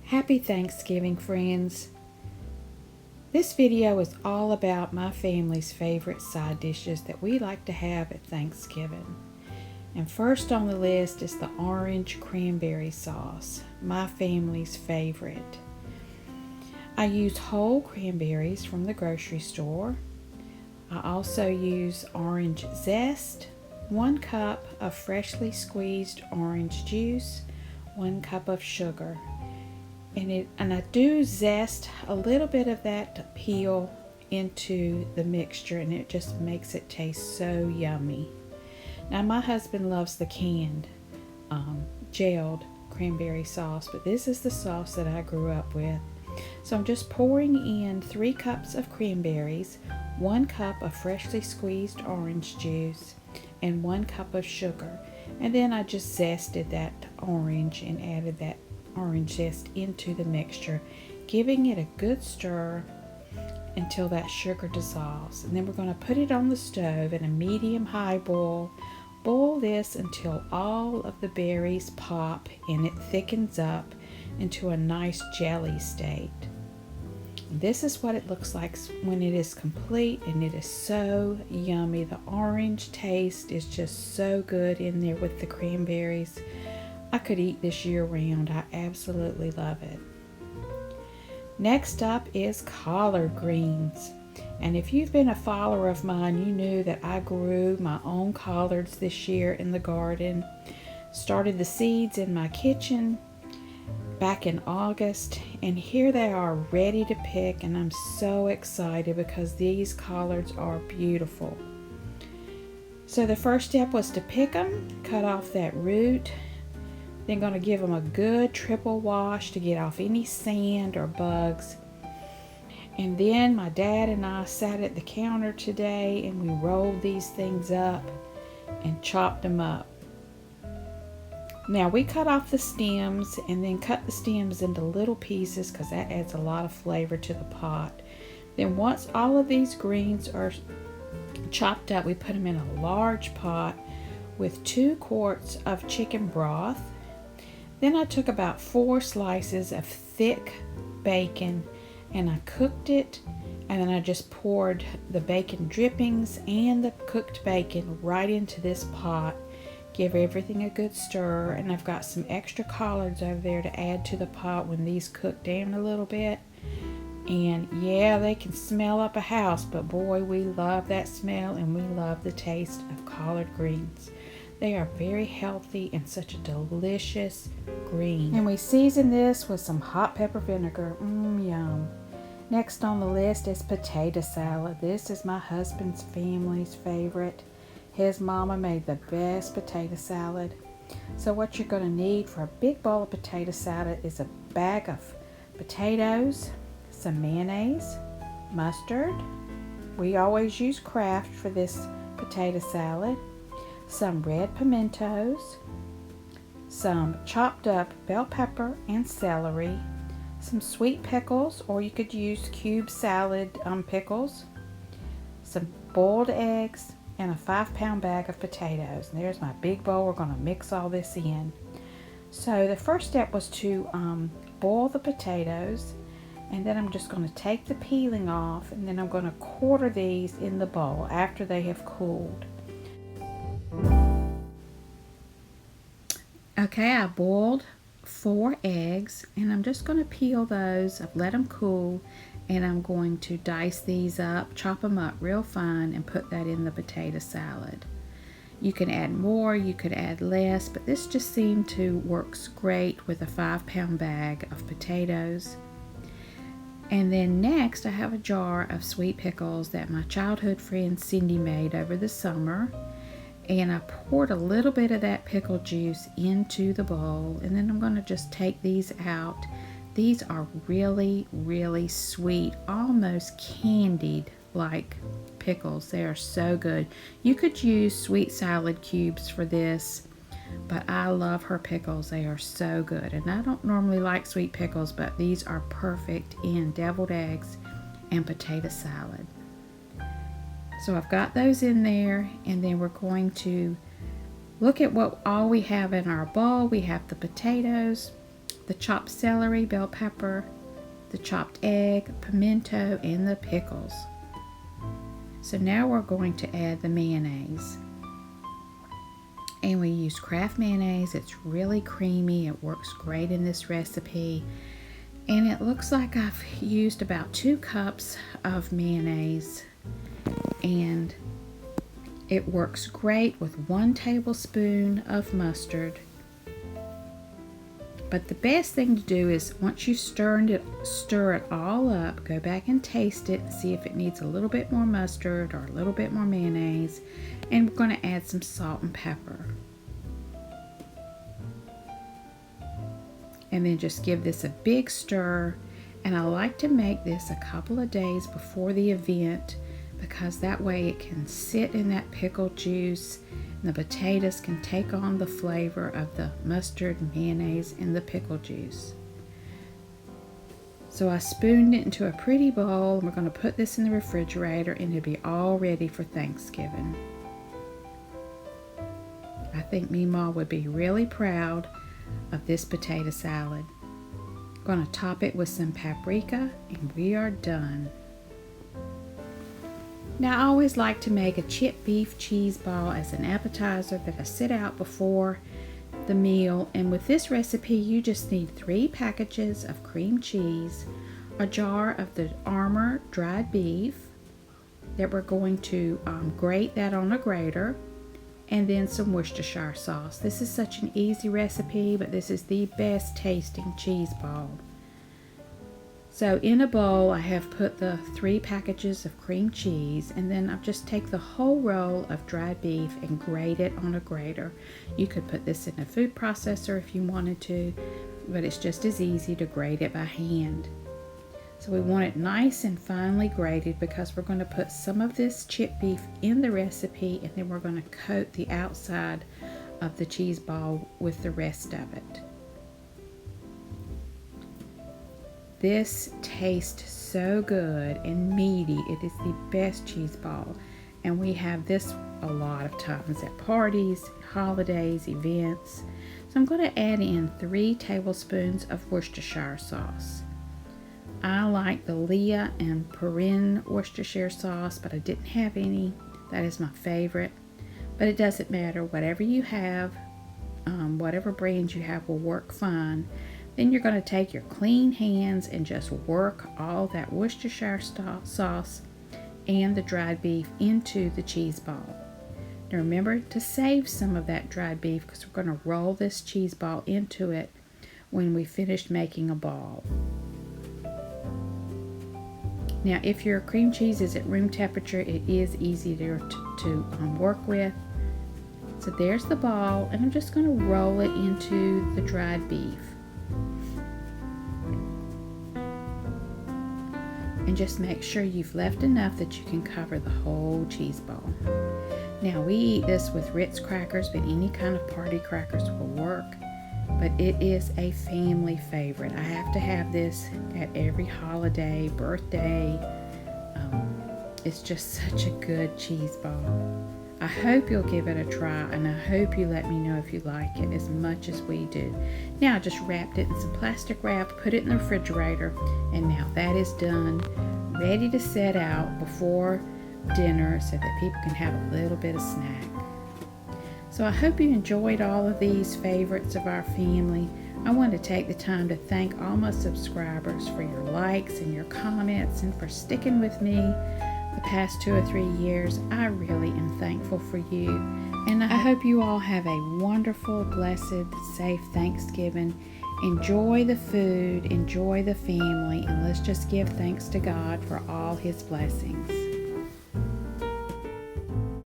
Happy Thanksgiving, friends. This video is all about my family's favorite side dishes that we like to have at Thanksgiving. And first on the list is the orange cranberry sauce, my family's favorite. I use whole cranberries from the grocery store. I also use orange zest, 1 cup of freshly squeezed orange juice, 1 cup of sugar. And I do zest a little bit of that peel into the mixture, and it just makes it taste so yummy. Now my husband loves the canned gelled cranberry sauce, but this is the sauce that I grew up with. So I'm just pouring in 3 cups of cranberries, 1 cup of freshly squeezed orange juice, and 1 cup of sugar. And then I just zested that orange and added that orange zest into the mixture, giving it a good stir until that sugar dissolves. And then we're going to put it on the stove in a medium-high boil. Boil this until all of the berries pop and it thickens up into a nice jelly state. This is what it looks like when it is complete, and it is so yummy. The orange taste is just so good in there with the cranberries. I could eat this year-round. I absolutely love it. Next up is collard greens. And if you've been a follower of mine, you knew that I grew my own collards this year in the garden. Started the seeds in my kitchen back in August, and here they are ready to pick, and I'm so excited because these collards are beautiful. So the first step was to pick them, cut off that root. Then going to give them a good triple wash to get off any sand or bugs. And then my dad and I sat at the counter today and we rolled these things up and chopped them up. Now we cut off the stems and then cut the stems into little pieces because that adds a lot of flavor to the pot. Then once all of these greens are chopped up, we put them in a large pot with 2 quarts of chicken broth. Then I took about 4 slices of thick bacon and I cooked it, and then I just poured the bacon drippings and the cooked bacon right into this pot. Give everything a good stir, and I've got some extra collards over there to add to the pot when these cook down a little bit. And yeah, they can smell up a house, but boy, we love that smell and we love the taste of collard greens. They are very healthy and such a delicious green. And we season this with some hot pepper vinegar. Yum. Next on the list is potato salad. This is my husband's family's favorite. His mama made the best potato salad. So what you're going to need for a big bowl of potato salad is a bag of potatoes, some mayonnaise, mustard. We always use Kraft for this potato salad. Some red pimentos, some chopped up bell pepper and celery, some sweet pickles, or you could use cube salad pickles, some boiled eggs, and a 5-pound bag of potatoes. And there's my big bowl. We're going to mix all this in. So the first step was to boil the potatoes, and then I'm just going to take the peeling off, and then I'm going to quarter these in the bowl after they have cooled. Okay, I boiled 4 eggs, and I'm just going to peel those. I've let them cool, and I'm going to dice these up, chop them up real fine, and put that in the potato salad. You can add more, you could add less, but this just seemed to works great with a 5-pound bag of potatoes. And then next, I have a jar of sweet pickles that my childhood friend Cindy made over the summer. And I poured a little bit of that pickle juice into the bowl, and then I'm going to just take these out. These are really, really sweet, almost candied like pickles. They are so good. You could use sweet salad cubes for this, but I love her pickles. They are so good. And I don't normally like sweet pickles, but these are perfect in deviled eggs and potato salad. So I've got those in there, and then we're going to look at what all we have in our bowl. We have the potatoes, the chopped celery, bell pepper, the chopped egg, pimento, and the pickles. So now we're going to add the mayonnaise. And we use Kraft mayonnaise. It's really creamy. It works great in this recipe. And it looks like I've used about 2 cups of mayonnaise. And it works great with 1 tablespoon of mustard. But the best thing to do is once you've stir it all up, go back and taste it and see if it needs a little bit more mustard or a little bit more mayonnaise. And we're going to add some salt and pepper. And then just give this a big stir. And I like to make this a couple of days before the event because that way it can sit in that pickle juice and the potatoes can take on the flavor of the mustard, mayonnaise, and the pickle juice. So I spooned it into a pretty bowl, and we're going to put this in the refrigerator and it'll be all ready for Thanksgiving. I think Meemaw would be really proud of this potato salad. I'm going to top it with some paprika and we are done. Now I always like to make a chipped beef cheese ball as an appetizer that I set out before the meal, and with this recipe you just need 3 packages of cream cheese, a jar of the Armour dried beef that we're going to grate that on a grater, and then some Worcestershire sauce. This is such an easy recipe, but this is the best tasting cheese ball. So in a bowl I have put the 3 packages of cream cheese, and then I'll just take the whole roll of dried beef and grate it on a grater. You could put this in a food processor if you wanted to, but it's just as easy to grate it by hand. So we want it nice and finely grated because we're going to put some of this chipped beef in the recipe, and then we're going to coat the outside of the cheese ball with the rest of it. This tastes so good and meaty. It is the best cheese ball, and we have this a lot of times at parties, holidays, events. So I'm going to add in 3 tablespoons of Worcestershire sauce. I like the Leah and Perrine Worcestershire sauce, but I didn't have any. That is my favorite, but it doesn't matter. Whatever you have, whatever brand you have will work fine. Then you're going to take your clean hands and just work all that Worcestershire sauce and the dried beef into the cheese ball. Now remember to save some of that dried beef because we're going to roll this cheese ball into it when we finish making a ball. Now if your cream cheese is at room temperature, it is easier to work with. So there's the ball, and I'm just going to roll it into the dried beef. And just make sure you've left enough that you can cover the whole cheese ball. Now we eat this with Ritz crackers, but any kind of party crackers will work. But it is a family favorite. I have to have this at every holiday, birthday. It's just such a good cheese ball. I hope you'll give it a try, and I hope you let me know if you like it as much as we do. Now I just wrapped it in some plastic wrap, put it in the refrigerator, and now that is done, ready to set out before dinner so that people can have a little bit of snack. So I hope you enjoyed all of these favorites of our family. I want to take the time to thank all my subscribers for your likes and your comments and for sticking with me the past 2 or 3 years. I really am thankful for you, and I hope you all have a wonderful, blessed, safe Thanksgiving. Enjoy the food, enjoy the family, and let's just give thanks to God for all His blessings.